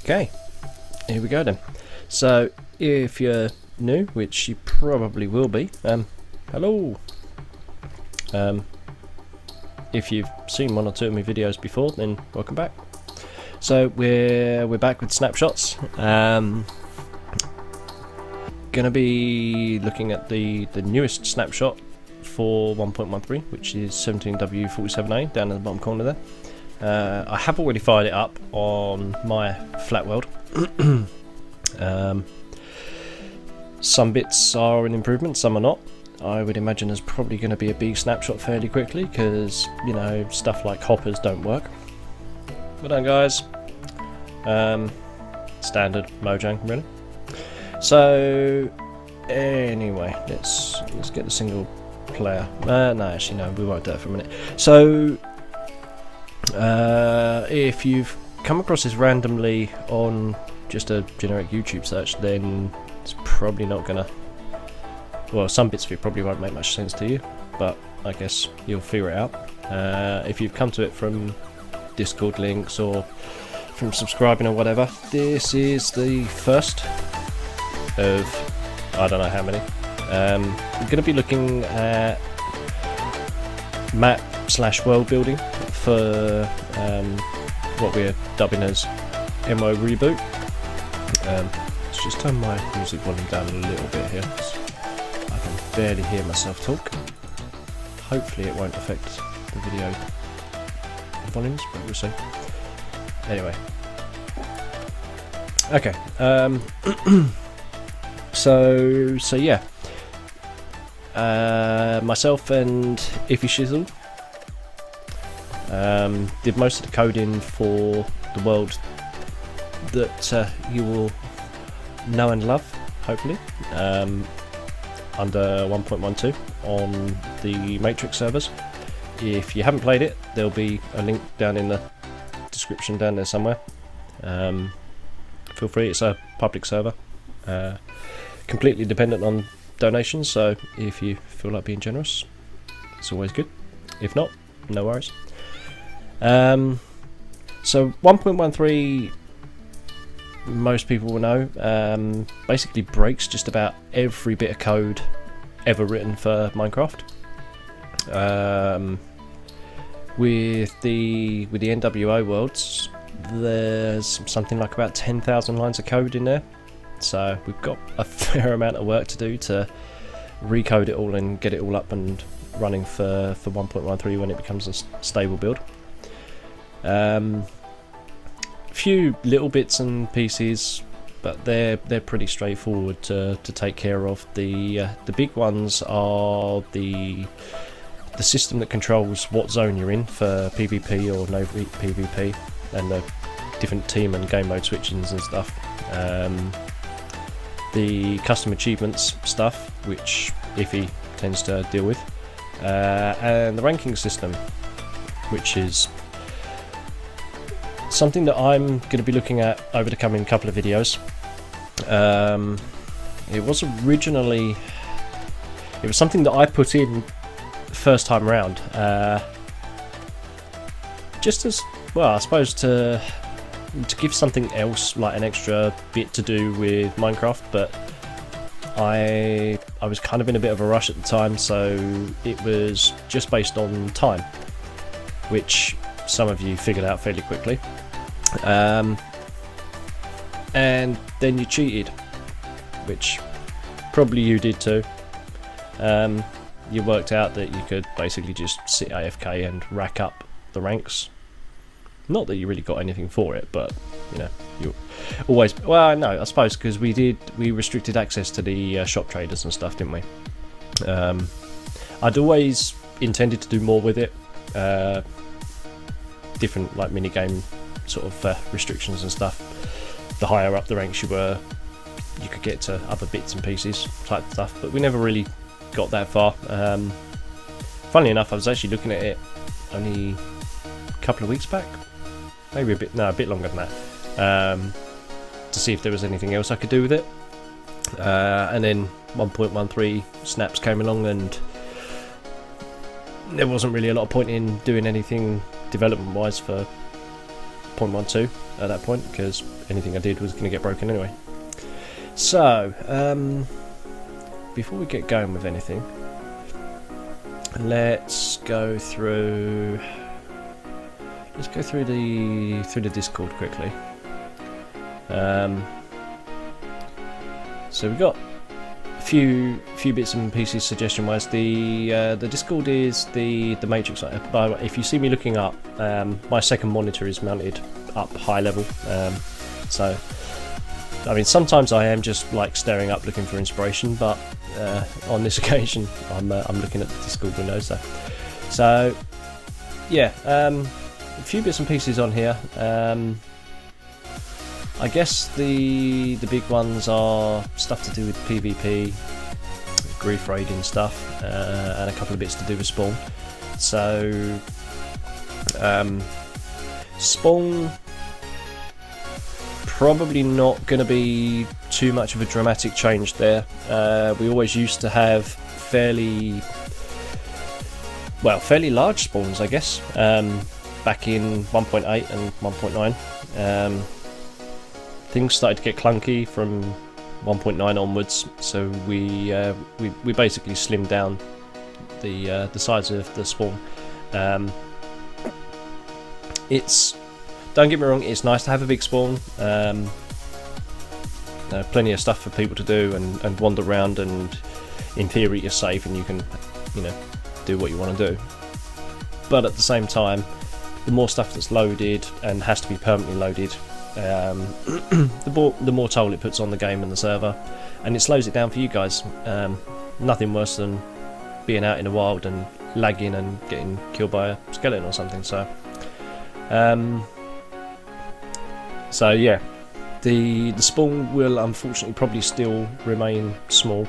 Okay, here we go then. So if you're new, which you probably will be, hello. If you've seen one or two of my videos before, then welcome back. So we're back with snapshots. Gonna be looking at the newest snapshot for 1.13, which is 17W47A down in the bottom corner there. I have already fired it up on my flat world. Some bits are an improvement, some are not. I would imagine there's probably going to be a big snapshot fairly quickly because, you know, stuff like hoppers don't work. Well done, guys. Standard Mojang, really. So anyway, let's get the single player. No, actually no, we won't do that for a minute. So if you've come across this randomly on just a generic YouTube search, then it's probably not gonna, well, some bits of it probably won't make much sense to you, but I guess you'll figure it out. If you've come to it from Discord links or from subscribing or whatever, this is the first of I don't know how many. I'm going to be looking at map/world building for what we're dubbing as Nwo Reboot. Let's just turn my music volume down a little bit here. I can barely hear myself talk. Hopefully it won't affect the video volumes, but we'll see. Anyway. Okay. So yeah. Myself and Iffy Shizzle did most of the coding for the world that you will know and love, hopefully, under 1.12 on the Matrix servers. If you haven't played it, there'll be a link down in the description down there somewhere. Feel free, it's a public server, completely dependent on donations, so if you feel like being generous, it's always good. If not, no worries. So 1.13, most people will know, basically breaks just about every bit of code ever written for Minecraft. With the NWO worlds, there's something like about 10,000 lines of code in there, so we've got a fair amount of work to do to recode it all and get it all up and running for 1.13 when it becomes a stable build. Few little bits and pieces, but they're pretty straightforward to take care of. The big ones are the system that controls what zone you're in for PvP or no PvP, and the different team and game mode switchings and stuff. The custom achievements stuff, which Iffy tends to deal with, and the ranking system, which is something that I'm going to be looking at over the coming couple of videos. It was something that I put in first time around, just as well, I suppose, to give something else, like an extra bit to do with Minecraft, but I was kind of in a bit of a rush at the time, so it was just based on time, which some of you figured out fairly quickly. And then you cheated, which probably you did too. You worked out that you could basically just sit AFK and rack up the ranks. Not that you really got anything for it, but you know, you always, well, no, I suppose because we restricted access to the shop traders and stuff, didn't we? I'd always intended to do more with it, different like mini game sort of restrictions and stuff. The higher up the ranks you were, you could get to other bits and pieces type stuff, but we never really got that far. Funnily enough, I was actually looking at it only a couple of weeks back, maybe a bit longer than that, to see if there was anything else I could do with it. And then 1.13 snaps came along, and there wasn't really a lot of point in doing anything development wise for 0.12 at that point, because anything I did was going to get broken anyway. So before we get going with anything, let's go through the Discord quickly. So we've got a few bits and pieces suggestion wise. The Discord is the matrix. But if you see me looking up, my second monitor is mounted up high level. So I mean, sometimes I am just like staring up looking for inspiration, but on this occasion I'm looking at the Discord window. So yeah, a few bits and pieces on here. I guess the big ones are stuff to do with PvP, grief raiding stuff, and a couple of bits to do with spawn. So spawn, probably not going to be too much of a dramatic change there. We always used to have fairly large spawns, I guess, back in 1.8 and 1.9. Things started to get clunky from 1.9 onwards, so we basically slimmed down the size of the spawn. Don't get me wrong, it's nice to have a big spawn. Plenty of stuff for people to do and wander around, and in theory you're safe and you can, do what you want to do. But at the same time, the more stuff that's loaded and has to be permanently loaded, the more toll it puts on the game and the server, and it slows it down for you guys. Nothing worse than being out in the wild and lagging and getting killed by a skeleton or something. So yeah, the spawn will unfortunately probably still remain small,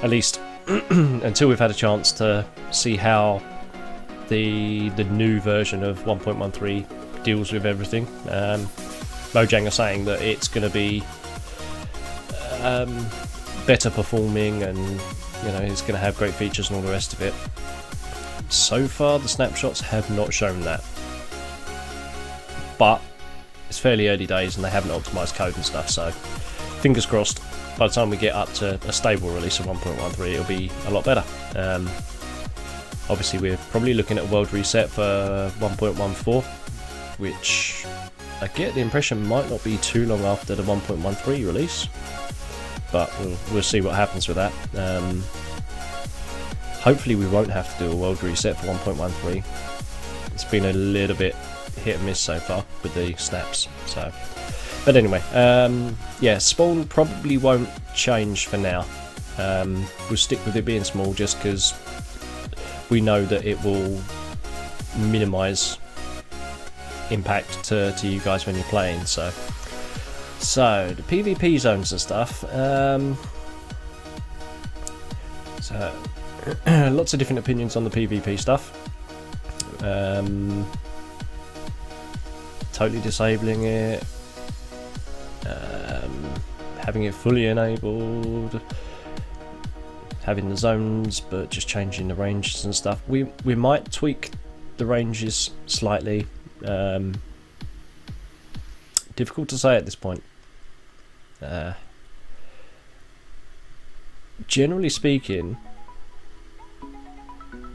at least until we've had a chance to see how the new version of 1.13 deals with everything. Mojang are saying that it's going to be better performing, and it's going to have great features and all the rest of it. So far the snapshots have not shown that, but it's fairly early days and they haven't optimised code and stuff, so fingers crossed by the time we get up to a stable release of 1.13 it'll be a lot better. Obviously we're probably looking at a world reset for 1.14, which I get the impression might not be too long after the 1.13 release, but we'll see what happens with that. Hopefully we won't have to do a world reset for 1.13. It's been a little bit hit and miss so far with the snaps. But anyway, yeah, spawn probably won't change for now. We'll stick with it being small just because we know that it will minimise impact to you guys when you're playing. So the PvP zones and stuff. So lots of different opinions on the PvP stuff. Totally disabling it, having it fully enabled, having the zones but just changing the ranges and stuff. We might tweak the ranges slightly. Difficult to say at this point. Generally speaking,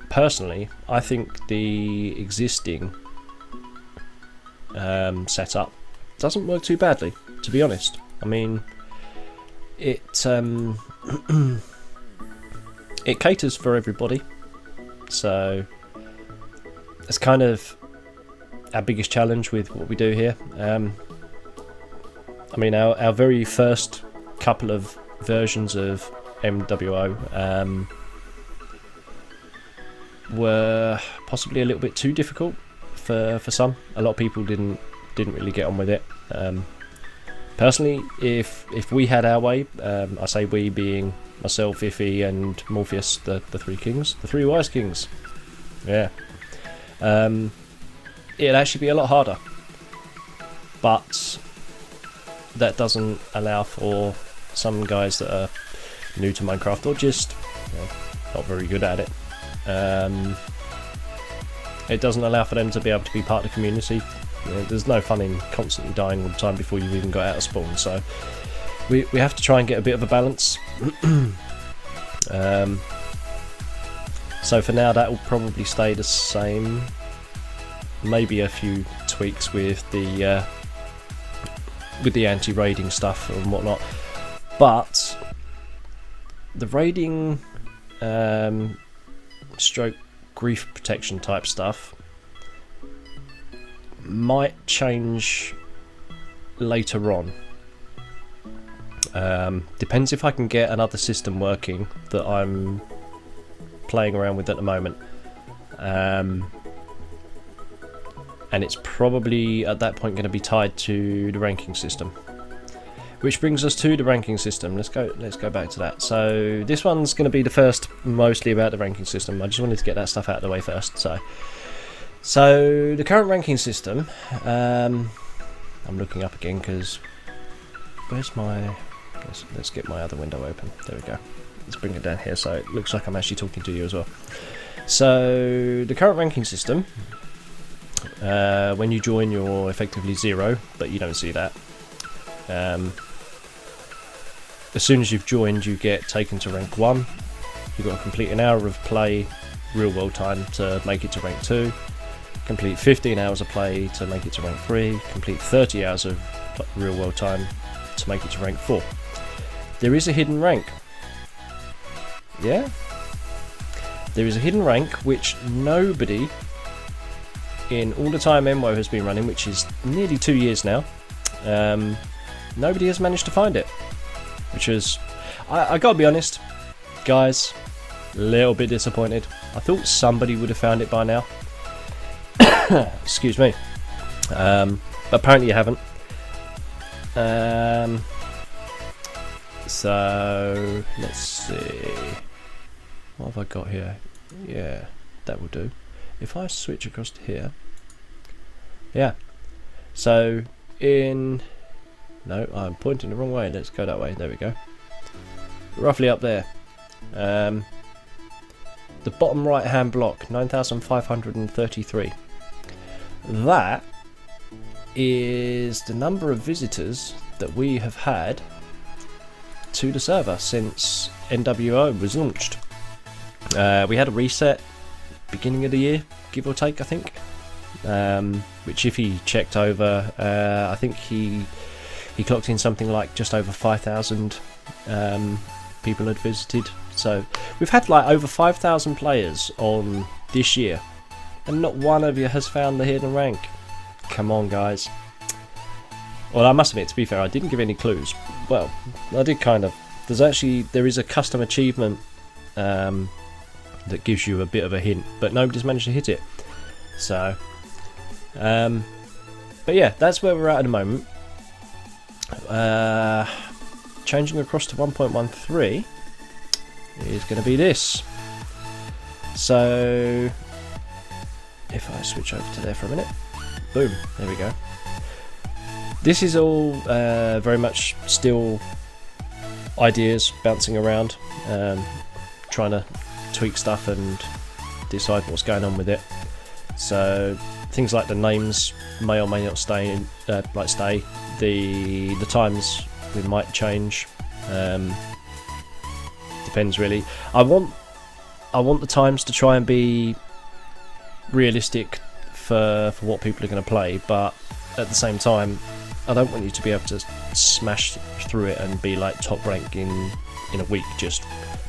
personally, I think the existing setup doesn't work too badly, to be honest. I mean, it it caters for everybody, so it's kind of our biggest challenge with what we do here. I mean, our very first couple of versions of MWO were possibly a little bit too difficult for some. A lot of people didn't really get on with it. Personally, if we had our way, I say we being myself, Iffy and Morpheus, the three kings, the three wise kings, yeah, it'd actually be a lot harder, but that doesn't allow for some guys that are new to Minecraft or just not very good at it. It doesn't allow for them to be able to be part of the community There's no fun in constantly dying all the time before you've even got out of spawn, so we have to try and get a bit of a balance. So for now that will probably stay the same, maybe a few tweaks with the anti-raiding stuff and whatnot, but the raiding stroke grief protection type stuff might change later on. Depends if I can get another system working that I'm playing around with at the moment, and it's probably at that point going to be tied to the ranking system, which brings us to the ranking system. Let's go back to that. So this one's going to be the first mostly about the ranking system. I just wanted to get that stuff out of the way first. So the current ranking system, I'm looking up again because where's my, let's get my other window open. There we go. Let's bring it down here so it looks like I'm actually talking to you as well. So the current ranking system, when you join you're effectively 0, but you don't see that. As soon as you've joined you get taken to rank 1. You've got to complete an hour of play real world time to make it to rank 2, complete 15 hours of play to make it to rank 3, complete 30 hours of real world time to make it to rank 4. There is a hidden rank. Yeah? There is a hidden rank which nobody in all the time Nwo has been running, which is nearly 2 years now, nobody has managed to find it, which is, I gotta be honest guys, a little bit disappointed. I thought somebody would have found it by now. Excuse me. But apparently you haven't. So let's see, what have I got here? Yeah, that will do. If I switch across to here, yeah, so no, I'm pointing the wrong way, let's go that way, there we go. Roughly up there, the bottom right hand block, 9,533. That is the number of visitors that we have had to the server since NWO was launched. We had a reset beginning of the year, give or take, I think, which if he checked over, I think he clocked in something like just over 5,000 people had visited. So we've had like over 5,000 players on this year, and not one of you has found the hidden rank. Come on guys. Well, I must admit, to be fair, I didn't give any clues. Well, I did kind of. There is a custom achievement that gives you a bit of a hint, but nobody's managed to hit it. So, but yeah, that's where we're at the moment. Changing across to 1.13 is going to be this. So, if I switch over to there for a minute, boom, there we go. This is all very much still ideas bouncing around, trying to tweak stuff and decide what's going on with it. So things like the names may or may not stay. The times we might change. Depends really. I want the times to try and be realistic for what people are going to play, but at the same time, I don't want you to be able to smash through it and be like top rank in a week just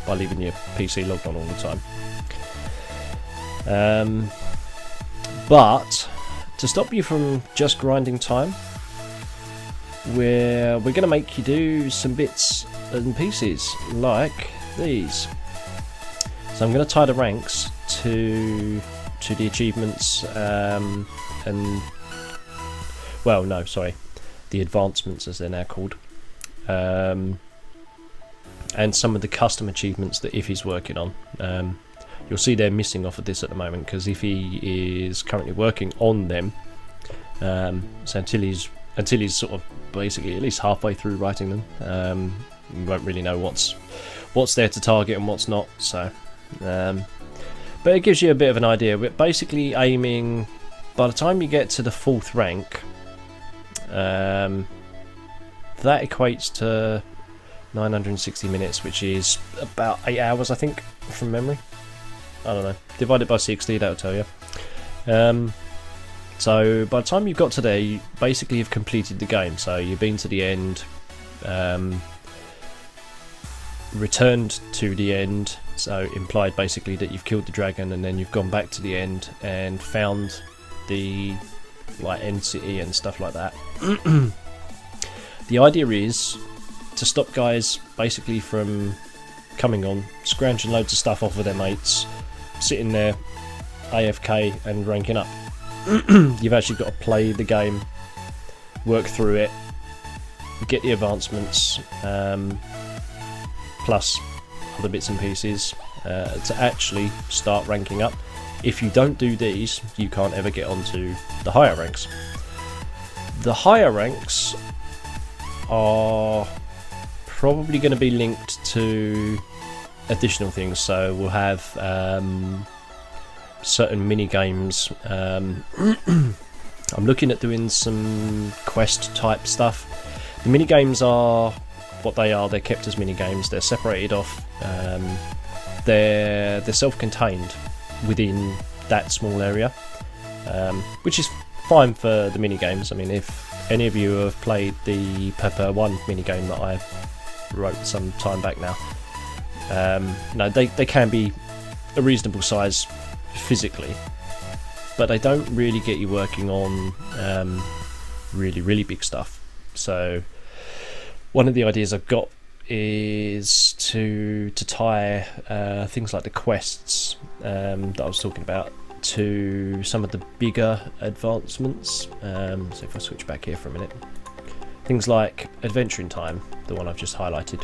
by leaving your PC logged on all the time. But to stop you from just grinding time, we're going to make you do some bits and pieces like these. So I'm going to tie the ranks to the achievements and well, no, sorry, the advancements as they're now called, and some of the custom achievements that Iffy's working on. You'll see they're missing off of this at the moment because Iffy is currently working on them. So until he's sort of basically at least halfway through writing them, we won't really know what's there to target and what's not. So, but it gives you a bit of an idea. We're basically aiming by the time you get to the 4th rank, that equates to 960 minutes, which is about 8 hours, I think, from memory. I don't know. Divided by 60, that'll tell you. So by the time you've got to there, you basically have completed the game. So you've been to the end, returned to the end, so implied basically that you've killed the dragon, and then you've gone back to the end and found the end city and stuff like that. The idea is to stop guys basically from coming on, scrounging loads of stuff off of their mates, sitting there AFK and ranking up. You've actually got to play the game, work through it, get the advancements, plus other bits and pieces to actually start ranking up. If you don't do these, you can't ever get onto the higher ranks. The higher ranks are probably going to be linked to additional things, so we'll have certain mini games. I'm looking at doing some quest type stuff. The mini games are what they are. They're kept as mini games. They're separated off. They're self-contained within that small area, which is fine for the mini games. I mean, if any of you have played the ep01 mini game that I wrote some time back now, no, they can be a reasonable size physically, but they don't really get you working on really big stuff. So one of the ideas I've got is to tie things like the quests that I was talking about to some of the bigger advancements. So if I switch back here for a minute, things like Adventuring Time, the one I've just highlighted,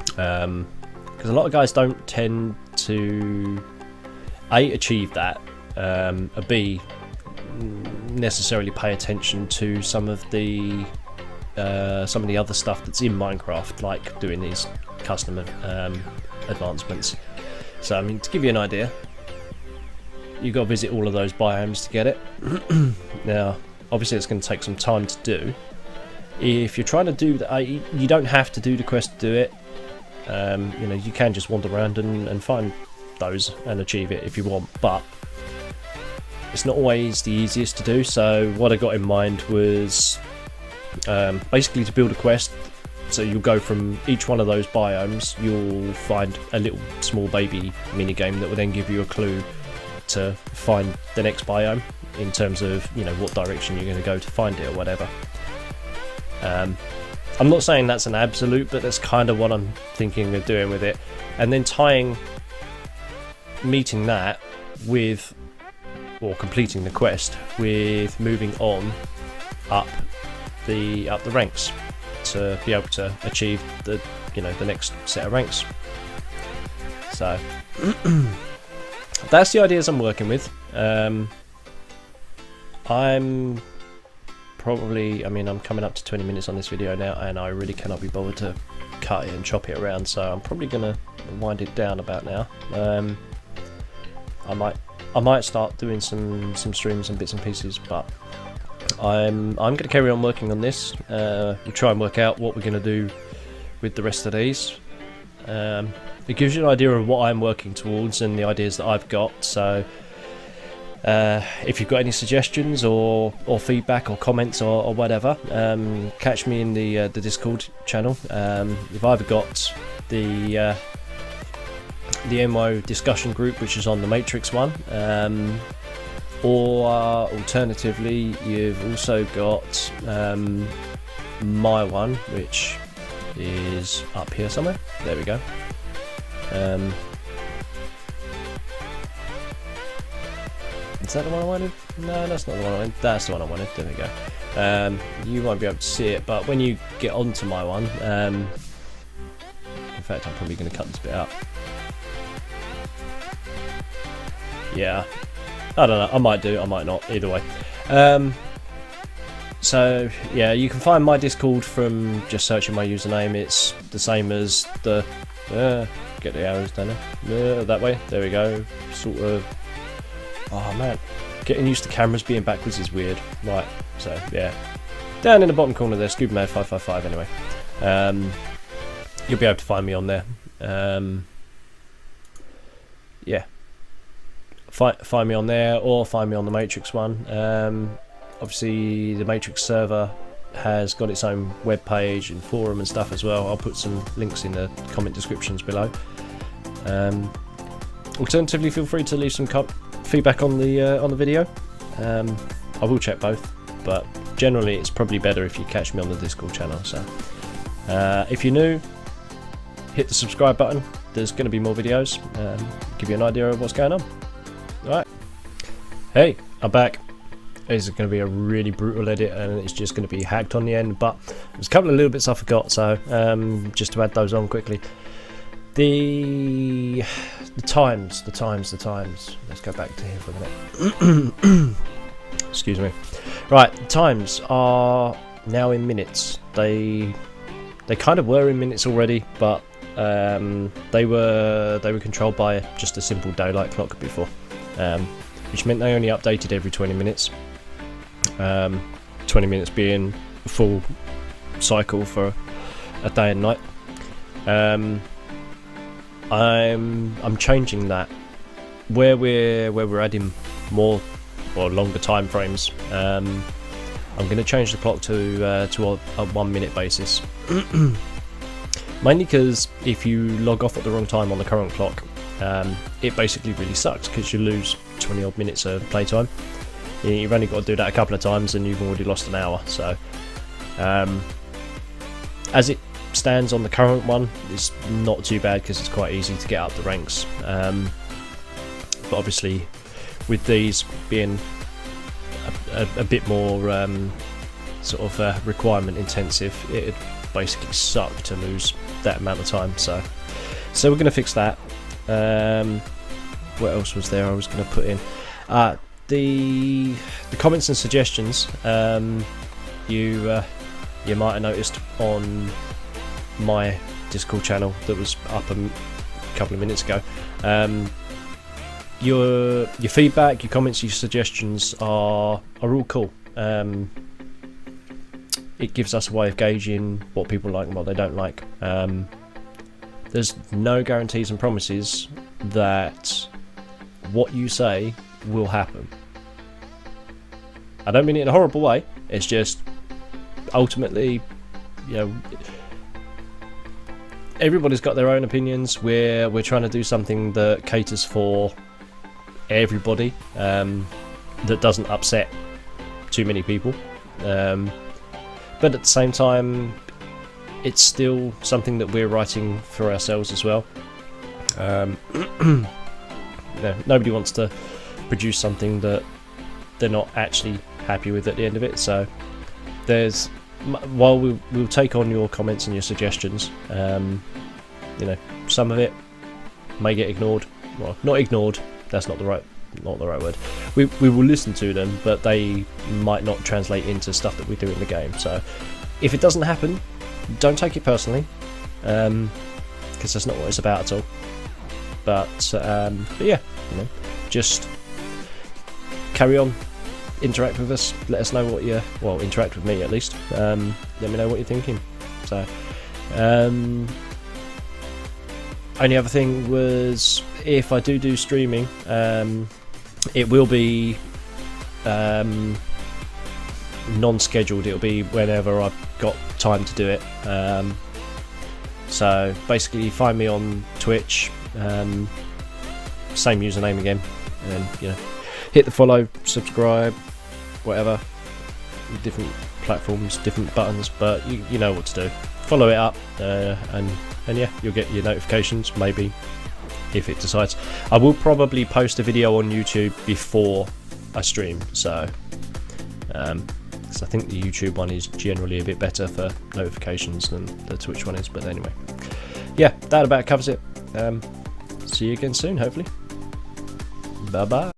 because a lot of guys don't tend to A, achieve that, B, necessarily pay attention to some of the other stuff that's in Minecraft, like doing these custom advancements. So I mean, to give you an idea, you've got to visit all of those biomes to get it. Now obviously it's going to take some time to do. If you're trying to do that, you don't have to do the quest to do it. You know, you can just wander around and find those and achieve it if you want, but it's not always the easiest to do. So what I got in mind was basically to build a quest. So you'll go from each one of those biomes, you'll find a little small baby mini game that will then give you a clue to find the next biome, in terms of, you know, what direction you're going to go to find it or whatever. I'm not saying that's an absolute, but that's kind of what I'm thinking of doing with it, and then meeting that with, or completing the quest with, moving on up the ranks to be able to achieve the next set of ranks. So that's the ideas I'm working with. I'm coming up to 20 minutes on this video now, and I really cannot be bothered to cut it and chop it around, so I'm probably gonna wind it down about now. I might start doing some streams and bits and pieces, but I'm going to carry on working on this. We'll try and work out what we're going to do with the rest of these. It gives you an idea of what I'm working towards and the ideas that I've got. So if you've got any suggestions or feedback or comments or whatever, catch me in the Discord channel. You've either got the Nwo discussion group, which is on the Matrix one, or alternatively you've also got my one, which is up here somewhere. There we go. Is that the one I wanted? No, that's not the one I wanted. That's the one I wanted. There we go. You won't be able to see it, but when you get onto my one, in fact I'm probably going to cut this bit out. Yeah, I don't know, I might do, I might not, either way. So yeah, you can find my Discord from just searching my username. It's the same as the get the arrows down there, that way, there we go, sort of. Oh man, Getting used to cameras being backwards is weird. Right, so yeah. Down in the bottom corner there, Scuba Mad 555 anyway. You'll be able to find me on there. Yeah. Find me on there, or find me on the Matrix one. Obviously the Matrix server has got its own web page and forum and stuff as well. I'll put some links in the comment descriptions below. Alternatively, feel free to leave some feedback on the video. I will check both, but generally it's probably better if you catch me on the Discord channel. So if you're new, hit the subscribe button. There's going to be more videos, give you an idea of what's going on. Alright, hey, I'm back. This is going to be a really brutal edit, and it's just going to be hacked on the end, but there's a couple of little bits I forgot, so just to add those on quickly. The times. Let's go back to here for a minute. Excuse me. Right, the times are now in minutes. They kind of were in minutes already, but they were controlled by just a simple daylight clock before, which meant they only updated every 20 minutes. 20 minutes being a full cycle for a day and night. I'm changing that where we're adding more or longer time frames. I'm going to change the clock to a 1 minute basis. Mainly because if you log off at the wrong time on the current clock, it basically really sucks because you lose 20 odd minutes of playtime. You've only got to do that a couple of times and you've already lost an hour. So as it stands on the current one, it's not too bad because it's quite easy to get up the ranks. But obviously with these being a bit more sort of requirement intensive, it'd basically suck to lose that amount of time. So we're going to fix that. What else was there I was going to put in? The comments and suggestions. You might have noticed on my Discord channel that was up a couple of minutes ago. Your feedback, your comments, your suggestions are all cool. It gives us a way of gauging what people like and what they don't like. There's no guarantees and promises that what you say will happen. I don't mean it in a horrible way. It's just ultimately, you know, everybody's got their own opinions. We're trying to do something that caters for everybody, that doesn't upset too many people. But at the same time, it's still something that we're writing for ourselves as well. You know, nobody wants to produce something that they're not actually happy with at the end of it. So while we'll take on your comments and your suggestions, you know, some of it may get ignored. Well, not ignored, that's not the right word. We will listen to them, but they might not translate into stuff that we do in the game. So if it doesn't happen, don't take it personally, because that's not what it's about at all. But yeah, you know, just carry on, interact with us, let us know what you, well, interact with me at least, let me know what you're thinking. So only other thing was, if I do streaming, it will be non-scheduled. It'll be whenever I've got time to do it. So basically find me on Twitch, same username again, and then, you know, hit the follow, subscribe, whatever, different platforms, different buttons, but you know what to do. Follow it up, and yeah, you'll get your notifications, maybe, if it decides. I will probably post a video on YouTube before I stream, so because I think the YouTube one is generally a bit better for notifications than the Twitch one is. But anyway, yeah, that about covers it. See you again soon, hopefully. Bye bye.